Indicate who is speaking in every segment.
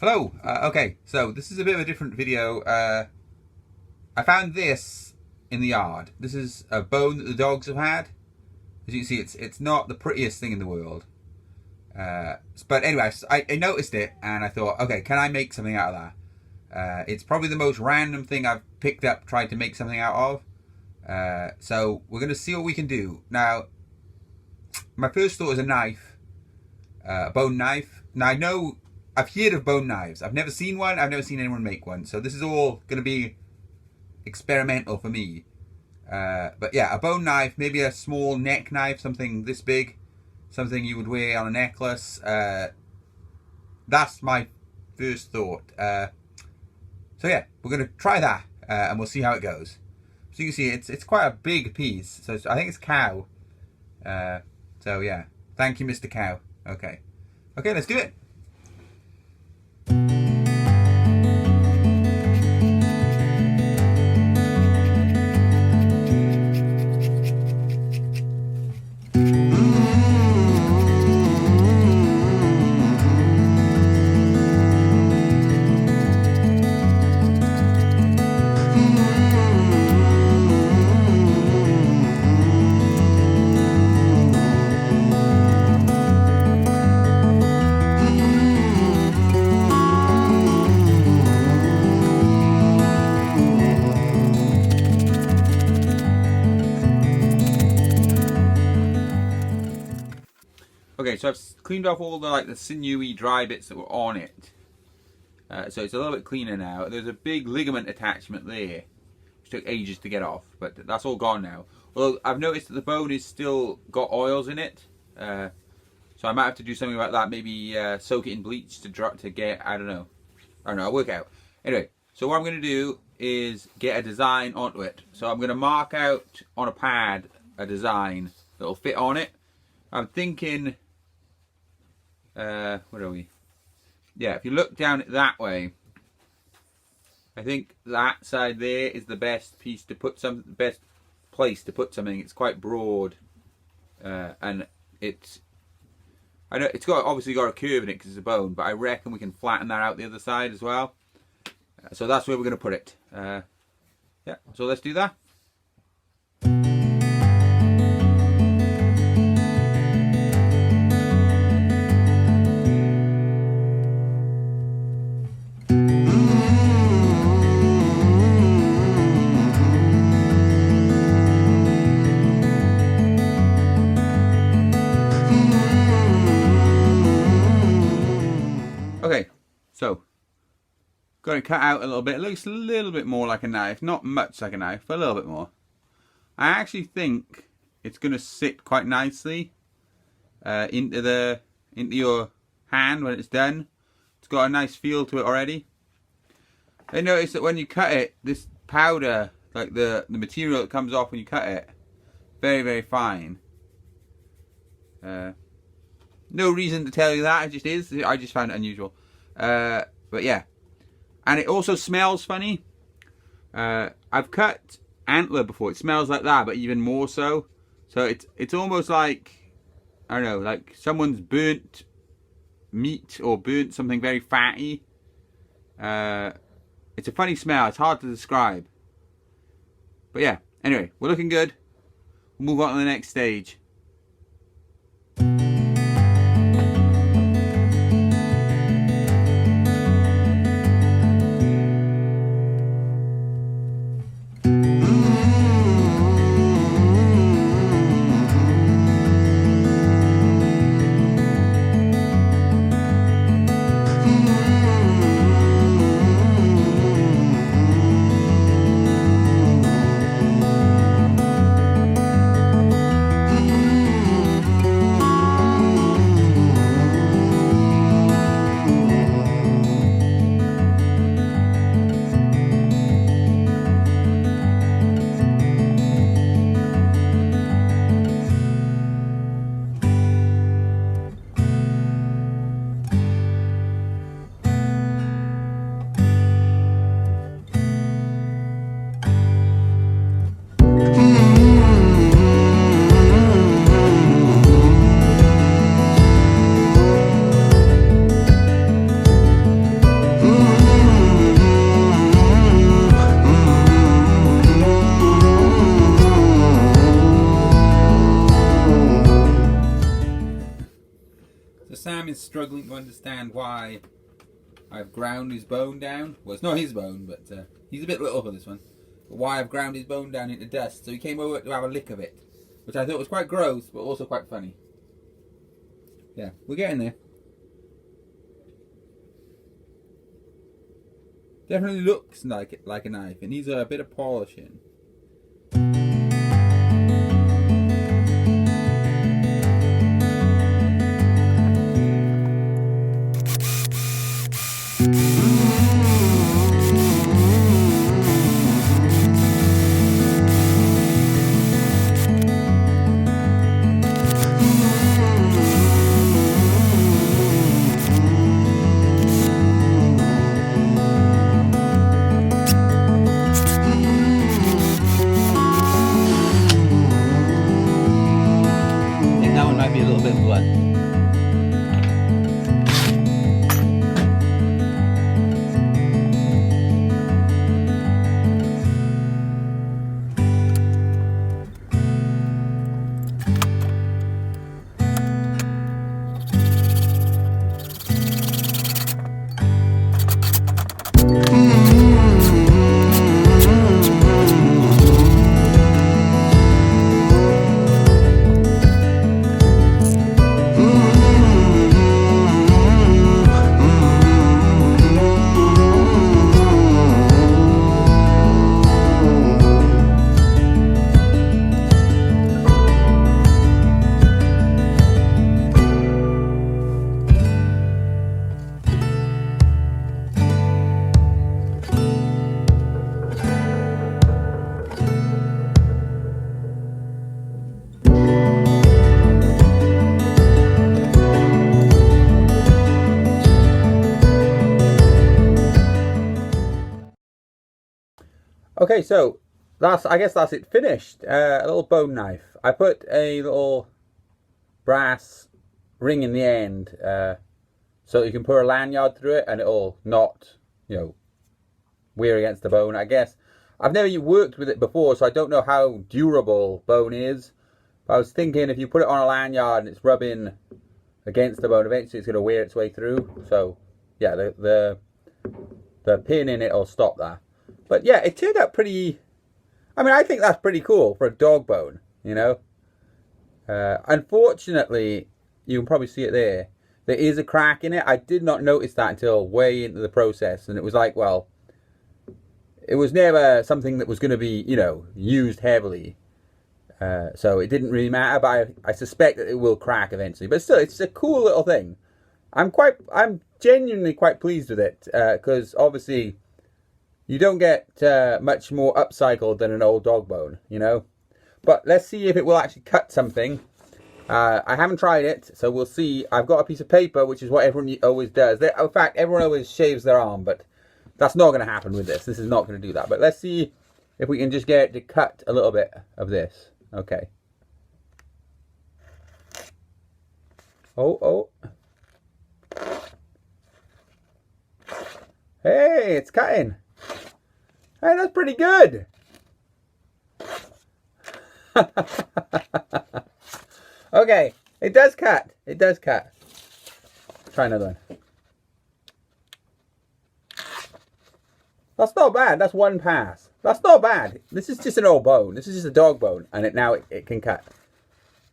Speaker 1: Hello. Okay, so this is a bit of a different video. I found this in the yard. This is a bone that the dogs have had. As you can see, it's not the prettiest thing in the world. But anyway, I noticed it and I thought, okay, can I make something out of that? It's probably the most random thing I've picked up, tried to make something out of. So we're going to see what we can do. Now, my first thought is a knife, a bone knife. Now I know I've heard of bone knives. I've never seen one. I've never seen anyone make one. So this is all going to be experimental for me. But yeah, a bone knife, maybe a small neck knife, something this big, something you would wear on a necklace. That's my first thought. So yeah, we're going to try that and we'll see how it goes. So you can see it's quite a big piece. So I think it's cow. So yeah, thank you, Mr. Cow. Okay, let's do it. Okay, so I've cleaned off all the sinewy dry bits that were on it. So it's a little bit cleaner now. There's a big ligament attachment there, which took ages to get off, but that's all gone now. Well, I've noticed that the bone is still got oils in it, so I might have to do something about that. Maybe soak it in bleach to get, I don't know, I'll work out. Anyway, so what I'm going to do is get a design onto it. So I'm going to mark out on a pad a design that will fit on it. I'm thinking, where are we? Yeah, if you look down it that way, I think that side there is the best piece to put best place to put something. It's quite broad, and I know it's obviously got a curve in it because it's a bone, but I reckon we can flatten that out the other side as well. So that's where we're going to put it. Yeah, so let's do that. Okay, so got it cut out a little bit. It looks a little bit more like a knife, not much like a knife, but a little bit more. I actually think it's going to sit quite nicely into your hand when it's done. It's got a nice feel to it already. I noticed that when you cut it, this powder, like the material that comes off when you cut it, very, very fine. No reason to tell you that, it just is. I just found it unusual. But yeah. And it also smells funny. I've cut antler before. It smells like that, but even more so. So it's almost like, I don't know, like someone's burnt meat or burnt something very fatty. It's a funny smell. It's hard to describe. But yeah, anyway, we're looking good. We'll move on to the next stage. struggling to understand why I've ground his bone down. Well, it's not his bone, but he's a bit little for this one. But why I've ground his bone down into dust. So he came over to have a lick of it, which I thought was quite gross, but also quite funny. Yeah, we're getting there. Definitely looks like a knife. It needs a bit of polishing. Might be a little bit blunt. Okay, so I guess that's it finished. A little bone knife. I put a little brass ring in the end so you can put a lanyard through it and it'll not, wear against the bone. I guess I've never worked with it before, so I don't know how durable bone is. But I was thinking if you put it on a lanyard and it's rubbing against the bone, eventually it's going to wear its way through. So yeah, the pin in it will stop that. But yeah, it turned out pretty... I mean, I think that's pretty cool for a dog bone, Unfortunately, you can probably see it there. There is a crack in it. I did not notice that until way into the process. And it was like, well, it was never something that was going to be, used heavily. So it didn't really matter. But I suspect that it will crack eventually. But still, it's a cool little thing. I'm genuinely quite pleased with it. Because obviously... you don't get much more upcycled than an old dog bone, But let's see if it will actually cut something. I haven't tried it, so we'll see. I've got a piece of paper, which is what everyone always does. In fact, everyone always shaves their arm, but that's not going to happen with this. This is not going to do that. But let's see if we can just get it to cut a little bit of this. Okay. Oh. Hey, it's cutting. Hey, that's pretty good. Okay, it does cut. It does cut. Try another one. That's not bad. That's one pass. That's not bad. This is just an old bone. This is just a dog bone, and it can cut.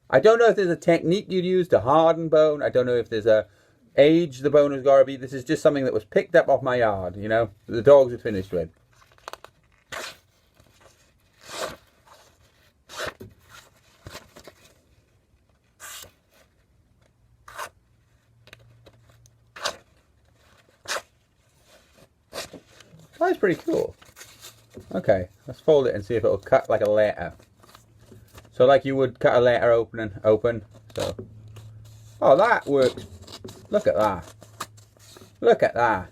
Speaker 1: I don't know if there's a technique you'd use to harden bone. I don't know if there's a age the bone has got to be. This is just something that was picked up off my yard, the dogs are finished with. That's pretty cool. Okay, let's fold it and see if it'll cut like a letter. So like you would cut a letter open. So, oh, that works. Look at that. Look at that.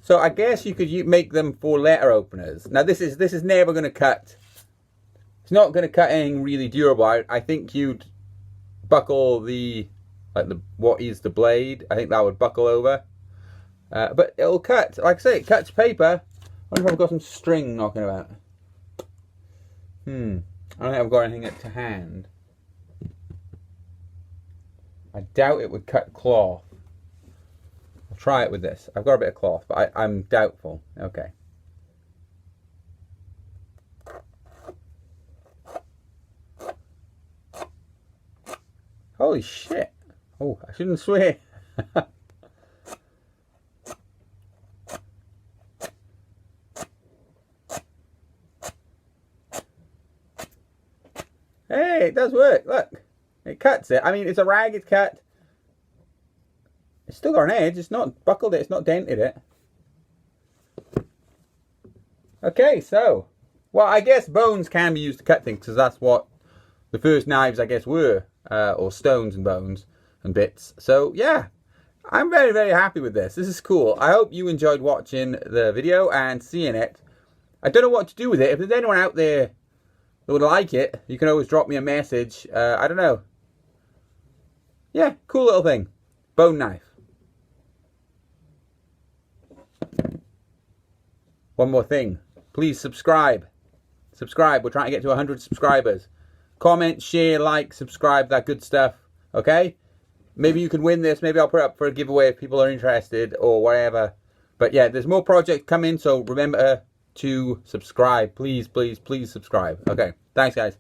Speaker 1: So I guess you could make them for letter openers. Now this is never going to cut. It's not going to cut anything really durable. I think you'd buckle what is the blade. I think that would buckle over. But it'll cut. Like I say, it cuts paper. I wonder if I've got some string knocking about. I don't think I've got anything to hand. I doubt it would cut cloth. I'll try it with this. I've got a bit of cloth, but I'm doubtful. Okay. Holy shit. Oh, I shouldn't swear. Hey, it does work. Look. It cuts it. I mean, it's a ragged cut. It's still got an edge. It's not buckled it. It's not dented it. Okay, so. Well, I guess bones can be used to cut things because that's what the first knives, I guess, were. Or stones and bones and bits. So, yeah. I'm very, very happy with this. This is cool. I hope you enjoyed watching the video and seeing it. I don't know what to do with it. If there's anyone out there that would like it, you can always drop me a message. I don't know. Yeah, cool little thing. Bone knife. One more thing. Please subscribe. Subscribe. We're trying to get to 100 subscribers. Comment, share, like, subscribe, that good stuff. Okay? Maybe you can win this. Maybe I'll put it up for a giveaway if people are interested or whatever. But yeah, there's more projects coming, so remember to subscribe. Please, please, please subscribe. Okay. Thanks, guys.